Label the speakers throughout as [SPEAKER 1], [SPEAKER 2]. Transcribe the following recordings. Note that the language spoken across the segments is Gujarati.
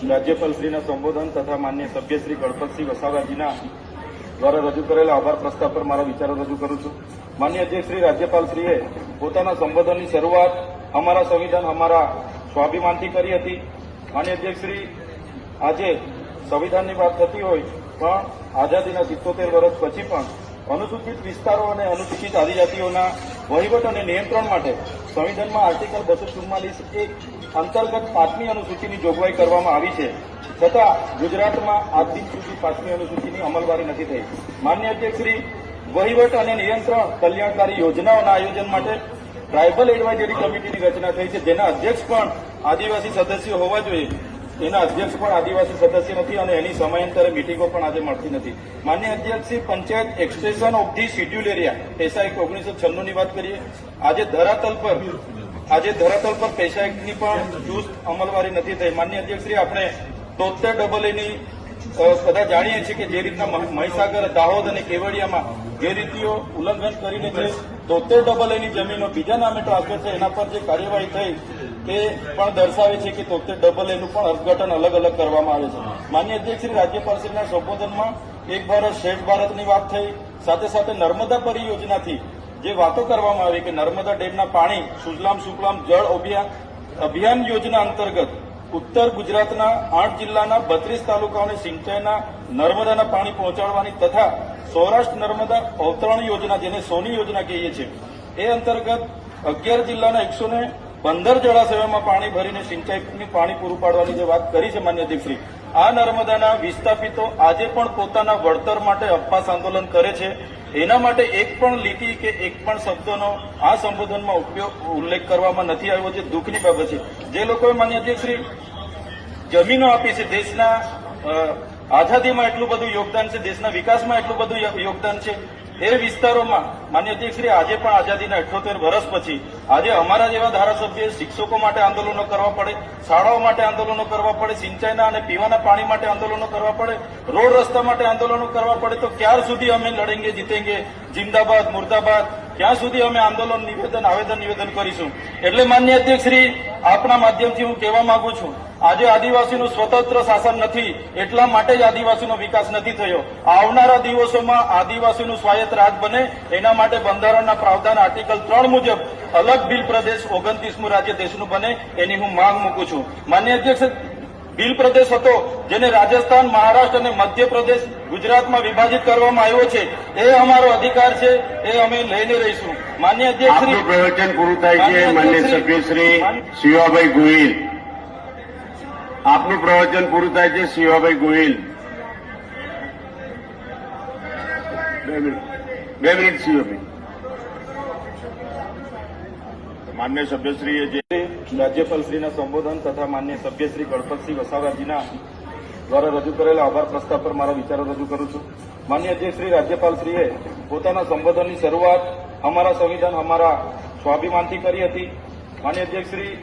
[SPEAKER 1] રાજ્યપાલશ્રીના સંબોધન તથા માન્ય સભ્ય શ્રી ગણપતસિંહ વસાવાજીના દ્વારા રજૂ કરેલા આભાર પ્રસ્તાવ પર મારા વિચારો રજૂ કરું છું. માન્ય અધ્યક્ષ શ્રી રાજ્યપાલશ્રીએ પોતાના સંબોધનની શરૂઆત અમારા સંવિધાન અમારા સ્વાભિમાનથી કરી હતી. માન્ય અધ્યક્ષ શ્રી, આજે સંવિધાનની વાત થતી હોય પણ આઝાદીના 77 વર્ષ પછી પણ અનુસૂચિત વિસ્તારો અને અનુસૂચિત આદિજાતિઓના વહીવટ અને નિયંત્રણ માટે સંવિધાનમાં આર્ટિકલ 244(1) અંતર્ગત 5મી અનુસૂચિની જોગવાઈ કરવામાં આવી છે. છતાં ગુજરાતમાં આજ દિન સુધી 5મી અનુસૂચિની અમલવારી નથી થઈ. માન્ય અધ્યક્ષશ્રી, વહીવટ અને નિયંત્રણ કલ્યાણકારી યોજનાઓના આયોજન માટે ટ્રાયબલ એડવાઇઝરી કમિટીની રચના થઈ છે, જેના અધ્યક્ષ પણ આદિવાસી સદસ્યો હોવા જોઈએ. એના અધ્યક્ષ પણ આદિવાસી સદસ્ય નથી અને એની સમયાંતરે મિટિંગો પણ આજે મળતી નથી. માન્ય અધ્યક્ષશ્રી, panchayat extension of the schedule area પૈસા એક્ટ 1996 ની વાત કરીએ. આજે ધરાતલ પર પૈસા એક્ટની પણ ચુસ્ત અમલવારી નથી થઈ. માન્ય અધ્યક્ષશ્રી, આપણે 73AA ની બધા જાણીએ છીએ કે જે રીતના મહીસાગર, દાહોદ અને કેવડિયામાં ગેરરીતિઓ ઉલ્લંઘન કરીને જે 73AA ની જમીનો બીજા નામે ટ્રાન્સફર છે એના પર જે કાર્યવાહી થઈ તે પણ દર્શાવે છે કે 73AA નું પણ અર્થઘટન અલગ અલગ કરવામાં આવે છે. માન્ય અધ્યક્ષશ્રી, રાજ્યપાલશ્રીના સંબોધનમાં એક ભારત શ્રેષ્ઠ ભારતની વાત થઈ. સાથે સાથે નર્મદા પરિયોજનાથી જે વાતો કરવામાં આવી કે નર્મદા ડેમના પાણી સુજલામ સુફલામ જળ અભિયાન યોજના અંતર્ગત ઉત્તર ગુજરાતના 8 જિલ્લાના 32 તાલુકાઓને સિંચાઈના નર્મદાના પાણી પહોંચાડવાની તથા સૌરાષ્ટ્ર નર્મદા અવતરણ યોજના, જેને સોની યોજના કહીએ છીએ, એ અંતર્ગત 11 જિલ્લાના 115 જળાશયોમાં પાણી ભરીને સિંચાઈની પાણી પૂરું પાડવાની જે વાત કરી છે. માન્ય અધ્યક્ષશ્રી, આ નર્મદાના વિસ્થાપિતો આજે પણ પોતાના વળતર માટે ઉપવાસ આંદોલન કરે છે. એના માટે એક પણ લીટી કે એક પણ શબ્દોનો આ સંબોધનમાં ઉલ્લેખ કરવામાં નથી આવ્યો, જે દુઃખની બાબત છે. જે લોકોએ માન્ય અધ્યક્ષશ્રી જમીનો આપી છે, દેશના આઝાદીમાં એટલું બધું યોગદાન છે, દેશના વિકાસમાં એટલું બધું યોગદાન છે, એ વિસ્તારોમાં માન્ય અધ્યક્ષશ્રી આજે પણ આઝાદીના 78 વર્ષ પછી આજે અમારા જેવા ધારાસભ્ય શિક્ષકો માટે આંદોલનો કરવા પડે, શાળાઓ માટે આંદોલનો કરવા પડે, સિંચાઈના અને પીવાના પાણી માટે આંદોલનો કરવા પડે, રોડ રસ્તા માટે આંદોલનો કરવા પડે, તો ક્યાર સુધી અમે લડેંગે જીતેંગે, જિંદાબાદ મુર્દાબાદ, ક્યાં સુધી અમે આંદોલન નિવેદન કરીશું? એટલે માન્ય અધ્યક્ષશ્રી, આપના માધ્યમથી હું કહેવા માંગુ છું, આજે આદિવાસીનું સ્વતંત્ર શાસન નથી, એટલા માટે જ આદિવાસીનો વિકાસ નથી થયો. આવનારા દિવસોમાં આદિવાસીનું સ્વાયત્ત રાજ બને એના માટે બંધારણના પ્રાવધાન આર્ટિકલ 3 મુજબ અલગ ભીલ પ્રદેશ 29મું રાજ્ય દેશનું બને એની હું માંગ મૂકું છું. માન્ય અધ્યક્ષ, ભીલ પ્રદેશ હતો જેને રાજસ્થાન, મહારાષ્ટ્ર અને મધ્યપ્રદેશ ગુજરાતમાં વિભાજિત કરવામાં આવ્યો છે, એ અમારો અધિકાર છે, એ અમે લઈને રહીશું. માન્ય અધ્યક્ષશ્રી,
[SPEAKER 2] પ્રવચન પૂરું થાય છે. માન્ય સભ્યશ્રી શિવાભાઈ ગોહિલ, આપનું પ્રવચન પૂરું થાય છે. શિવાભાઈ ગોહિલ, 2 મિનિટ શિવાભાઈ.
[SPEAKER 1] માન્ય સભ્યશ્રીએ જે રાજ્યપાલશ્રીના સંબોધન તથા માન્ય સભ્યશ્રી ગણપતસિંહ વસાવાજીના દ્વારા રજૂ કરેલા આભાર પ્રસ્તાવ પર મારા વિચારો રજૂ કરું છું. માન્ય અધ્યક્ષ શ્રી રાજ્યપાલશ્રીએ પોતાના સંબોધનની શરૂઆત અમારા સંવિધાન અમારા સ્વાભિમાનથી કરી હતી. માન્ય અધ્યક્ષ શ્રી,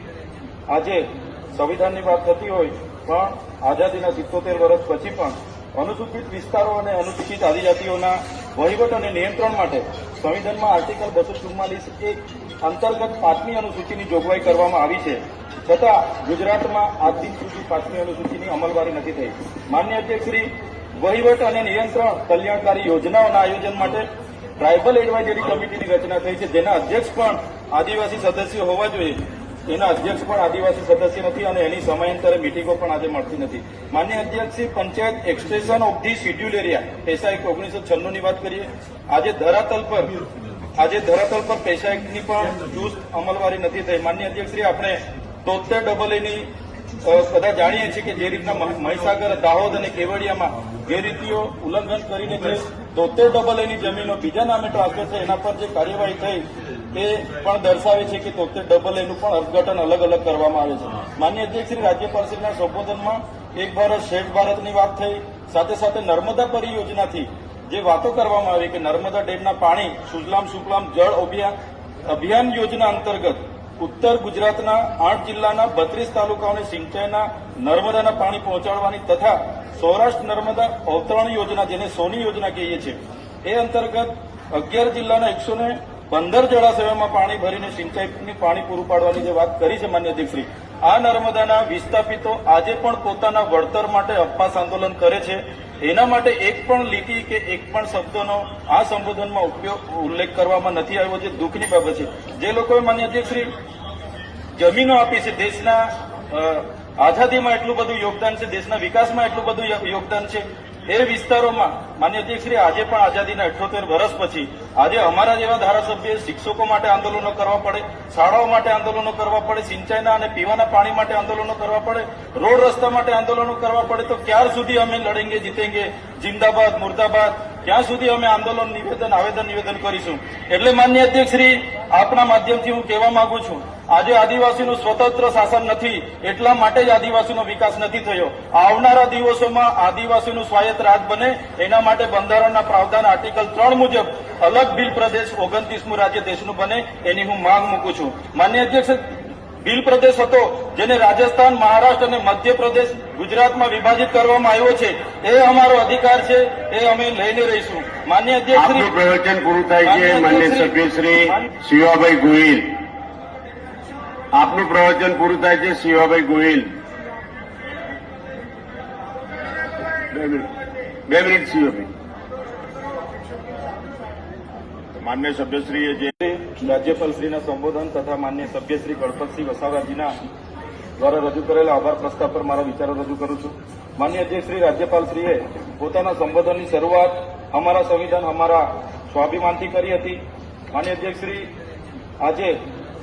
[SPEAKER 1] આજે સંવિધાનની વાત થતી હોય પણ આઝાદીના 77 વર્ષ પછી પણ અનુસૂચિત વિસ્તારો અને અનુસૂચિત આદિજાતિઓના વહીવટ અને નિયંત્રણ માટે સંવિધાનમાં આર્ટિકલ 244(1) અંતર્ગત 5મી અનુસૂચિની જોગવાઈ કરવામાં આવી છે. છતાં ગુજરાતમાં આજ દિન સુધી 5મી અનુસૂચિની અમલવારી નથી થઈ. માન્ય અધ્યક્ષશ્રી, વહીવટ અને નિયંત્રણ કલ્યાણકારી યોજનાઓના આયોજન માટે ટ્રાયબલ એડવાઇઝરી કમિટીની રચના થઈ છે, જેના અધ્યક્ષ પણ આદિવાસી સદસ્યો હોવા જોઈએ. એના અધ્યક્ષ પણ આદિવાસી સદસ્ય નથી અને એની સમયાંતરે મિટિંગો પણ આજે મળતી નથી. માન્ય અધ્યક્ષશ્રી, panchayat extension of the schedule area પૈસા એક્ટ 1996 ની વાત કરીએ. આજે ધરાતલ પર પૈસા એક્ટની પણ ચુસ્ત અમલવારી નથી થઈ. માન્ય અધ્યક્ષશ્રી, આપણે 73AA ની બધા જાણીએ છીએ કે જે રીતના મહીસાગર, દાહોદ અને કેવડિયામાં ગેરરીતિઓ ઉલ્લંઘન કરીને જે 73AA ની જમીનો બીજા નામે ટ્રાન્સફર છે એના પર જે કાર્યવાહી થઈ તે પણ દર્શાવે છે કે 73AA નું પણ અર્થઘટન અલગ અલગ કરવામાં આવે છે. માન્ય અધ્યક્ષશ્રી, રાજ્યપાલશ્રીના સંબોધનમાં એક ભારત શ્રેષ્ઠ ભારતની વાત થઈ. સાથે સાથે નર્મદા પરિયોજનાથી જે વાતો કરવામાં આવી કે નર્મદા ડેમના પાણી સુજલામ સુફલામ જળ અભિયાન યોજના અંતર્ગત ઉત્તર ગુજરાતના 8 જિલ્લાના 32 તાલુકાઓને સિંચાઈના નર્મદાના પાણી પહોંચાડવાની તથા સૌરાષ્ટ્ર નર્મદા અવતરણ યોજના, જેને સોની યોજના કહીએ છીએ, એ અંતર્ગત 11 જિલ્લાના 115 જળાશયોમાં પાણી ભરીને સિંચાઈની પાણી પૂરું પાડવાની જે વાત કરી છે. માન્ય અધ્યક્ષશ્રી, આ નર્મદાના વિસ્થાપિતો આજે પણ પોતાના વળતર માટે ઉપવાસ આંદોલન કરે છે. એના માટે એક પણ લીટી કે એક પણ શબ્દનો આ સંબોધનમાં ઉલ્લેખ કરવામાં નથી આવ્યો, જે દુઃખની બાબત છે. જે લોકોએ માન્ય અધ્યક્ષશ્રી જમીનો આપી છે, દેશના આઝાદીમાં એટલું બધું યોગદાન છે, દેશના વિકાસમાં એટલું બધું યોગદાન છે, એ વિસ્તારોમાં માન્ય અધ્યક્ષશ્રી આજે પણ આઝાદીના 78 વર્ષ પછી આજે અમારા જેવા ધારાસભ્ય શિક્ષકો માટે આંદોલનો કરવા પડે, શાળાઓ માટે આંદોલનો કરવા પડે, સિંચાઈના અને પીવાના પાણી માટે આંદોલનો કરવા પડે, રોડ રસ્તા માટે આંદોલનો કરવા પડે, તો ક્યાર સુધી અમે લડેંગે જીતેંગે, જિંદાબાદ મુર્દાબાદ, ક્યાં સુધી અમે આંદોલન નિવેદન કરીશું? એટલે માન્ય અધ્યક્ષશ્રી, આપના માધ્યમથી હું કહેવા માંગુ છું, આજે આદિવાસીનું સ્વતંત્ર શાસન નથી, એટલા માટે જ આદિવાસીનો વિકાસ નથી થયો. આવનારા દિવસોમાં આદિવાસીનું સ્વાયત્ત રાજ બને એના માટે બંધારણના પ્રાવધાન આર્ટિકલ 3 મુજબ અલગ ભીલ પ્રદેશ 29મું રાજ્ય દેશનું બને એની હું માંગ મૂકું છું. માન્ય અધ્યક્ષ, ભીલ પ્રદેશ હતો જેને રાજસ્થાન, મહારાષ્ટ્ર અને મધ્યપ્રદેશ, ગુજરાતમાં વિભાજિત કરવામાં આવ્યો છે, એ અમારો અધિકાર છે, એ અમે લઈને રહીશું. માન્ય અધ્યક્ષશ્રી,
[SPEAKER 2] આપનું પ્રવચન પૂરું થાય છે. માન્ય સભ્ય શ્રી શિવાભાઈ ગોહિલ, આપનું પ્રવચન પૂરું થાય છે. શિવાભાઈ ગોહિલ, 2 મિનિટ શિવાભાઈ. માન્ય સભ્યશ્રીએ જે
[SPEAKER 1] રાજ્યપાલશ્રીના સંબોધન તથા માન્ય સભ્યશ્રી ગણપતસિંહ વસાવાજીના દ્વારા રજૂ કરેલા આભાર પ્રસ્તાવ પર મારા વિચારો રજૂ કરું છું. માન્ય અધ્યક્ષશ્રી, રાજ્યપાલશ્રીએ પોતાના સંબોધનની શરૂઆત અમારા સંવિધાન, અમારા સ્વાભિમાનથી કરી હતી. માન્ય અધ્યક્ષશ્રી, આજે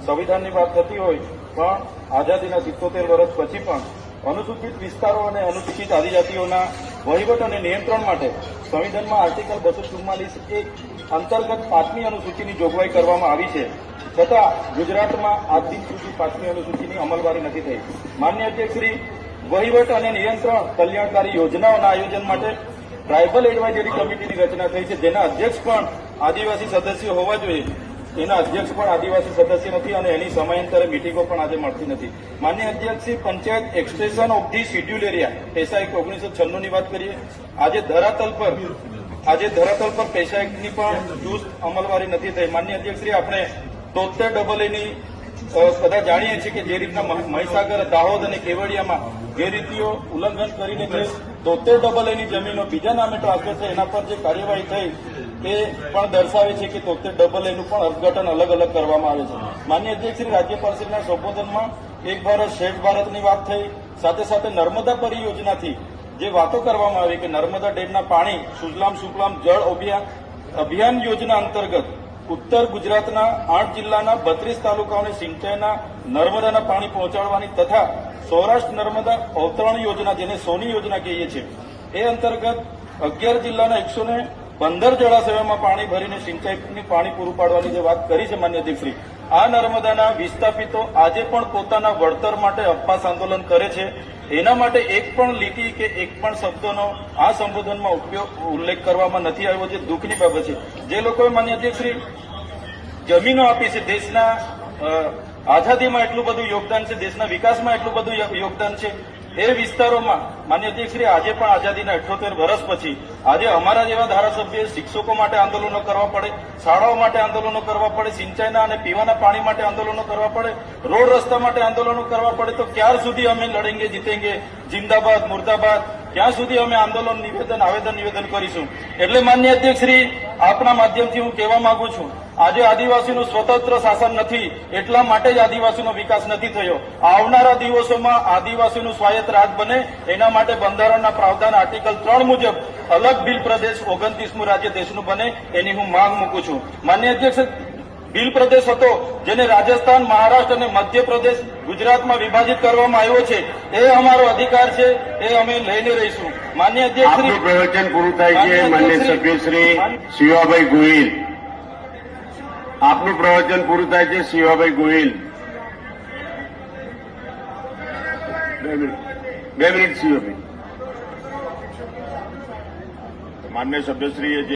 [SPEAKER 1] સંવિધાનની વાત થતી હોય પણ આઝાદીના 77 વર્ષ પછી પણ અનુસૂચિત વિસ્તારો અને અનુસૂચિત આદિજાતિઓના વહીવટ અને નિયંત્રણ માટે સંવિધાનમાં આર્ટિકલ 244(1) અંતર્ગત 5મી અનુસૂચિની જોગવાઈ કરવામાં આવી છે, છતાં ગુજરાતમાં આજ દિન સુધી 5મી અનુસૂચિની અમલવારી નથી થઈ. માન્ય અધ્યક્ષશ્રી, વહીવટ અને નિયંત્રણ કલ્યાણકારી યોજનાઓના આયોજન માટે ટ્રાયબલ એડવાઇઝરી કમિટીની રચના થઈ છે, જેના અધ્યક્ષ પણ આદિવાસી સદસ્યો હોવા જોઈએ. એના અધ્યક્ષ પણ આદિવાસી સદસ્ય નથી અને એની સમયાંતરે મિટિંગો પણ આજે મળતી નથી. માન્ય અધ્યક્ષશ્રી, panchayat extension of the schedule area પૈસા એક્ટ 1996 ની વાત કરીએ. આજે ધરાતલ પર પૈસા એક્ટની પણ ચુસ્ત અમલવારી નથી થઈ. માન્ય અધ્યક્ષશ્રી, આપણે 73AA ની બધા જાણીએ છીએ કે જે રીતના મહીસાગર, દાહોદ અને કેવડિયામાં ગેરરીતિઓ ઉલ્લંઘન કરીને જે 73AA ની જમીનો બીજા નામે ટ્રાન્સફર છે, એના પર જે કાર્યવાહી થઈ એ પણ દર્શાવે છે કે 73AA નું પણ અર્થઘટન અલગ અલગ કરવામાં આવે છે. માન્ય અધ્યક્ષશ્રી, રાજ્યપાલશ્રીના સંબોધનમાં એક ભારત શ્રેષ્ઠ ભારતની વાત થઈ, સાથે સાથે નર્મદા પરિયોજનાથી જે વાતો કરવામાં આવી કે નર્મદા ડેમના પાણી સુજલામ સુફલામ જળ અભિયાન યોજના અંતર્ગત ઉત્તર ગુજરાતના 8 જિલ્લાના 32 તાલુકાઓને સિંચાઈના નર્મદાના પાણી પહોંચાડવાની તથા સૌરાષ્ટ્ર નર્મદા અવતરણ યોજના, જેને સોની યોજના કહીએ છીએ, એ અંતર્ગત 11 જિલ્લાના 115 જળાશયોમાં પાણી ભરીને સિંચાઈની પાણી પૂરું પાડવાની જે વાત કરી છે. માન્ય અધ્યક્ષશ્રી, આ નર્મદાના વિસ્થાપિતો આજે પણ પોતાના વળતર માટે ઉપવાસ આંદોલન કરે છે. એના માટે એક પણ લીટી કે એક પણ શબ્દનો આ સંબોધનમાં ઉલ્લેખ કરવામાં નથી આવ્યો, જે દુઃખની બાબત છે. જે લોકોએ માન્ય અધ્યક્ષશ્રી જમીનો આપી છે, દેશના આઝાદીમાં એટલું બધું યોગદાન છે, દેશના વિકાસમાં એટલું બધું યોગદાન છે, એ વિસ્તારોમાં માન્ય અધ્યક્ષશ્રી આજે પણ આઝાદીના 78 વર્ષ પછી આજે અમારા જેવા ધારાસભ્ય શિક્ષકો માટે આંદોલનો કરવા પડે, શાળાઓ માટે આંદોલનો કરવા પડે, સિંચાઈના અને પીવાના પાણી માટે આંદોલનો કરવા પડે, રોડ રસ્તા માટે આંદોલનો કરવા પડે, તો ક્યાર સુધી અમે લડેંગે જીતેંગે, જિંદાબાદ મુર્દાબાદ, ક્યાં સુધી અમે આંદોલન નિવેદન કરીશું? એટલે માન્ય અધ્યક્ષશ્રી, આપના માધ્યમથી હું કહેવા માંગુ છું, આજે આદિવાસીનું સ્વતંત્ર શાસન નથી, એટલા માટે જ આદિવાસીનો વિકાસ નથી થયો. આવનારા દિવસોમાં આદિવાસીનું સ્વાયત્ત રાજ બને એના માટે બંધારણના પ્રાવધાન આર્ટિકલ 3 મુજબ અલગ ભીલ પ્રદેશ 29મું રાજ્ય દેશનું બને એની હું માંગ મૂકું છું. માન્ય અધ્યક્ષ, ભીલ પ્રદેશ હતો જેને રાજસ્થાન, મહારાષ્ટ્ર અને મધ્યપ્રદેશ, ગુજરાતમાં વિભાજિત કરવામાં આવ્યો છે, એ અમારો અધિકાર છે, એ અમે લઈને રહીશું. માન્ય અધ્યક્ષશ્રી,
[SPEAKER 2] આપનું પ્રવચન પૂરું થાય છે. માન્ય સભ્યશ્રી શિવાભાઈ ગોહિલ, આપનું પ્રવચન પૂરું થાય છે. શિવાભાઈ ગોહિલ, 2 મિનિટ શિવાભાઈ. માન્ય સભ્યશ્રીએ જે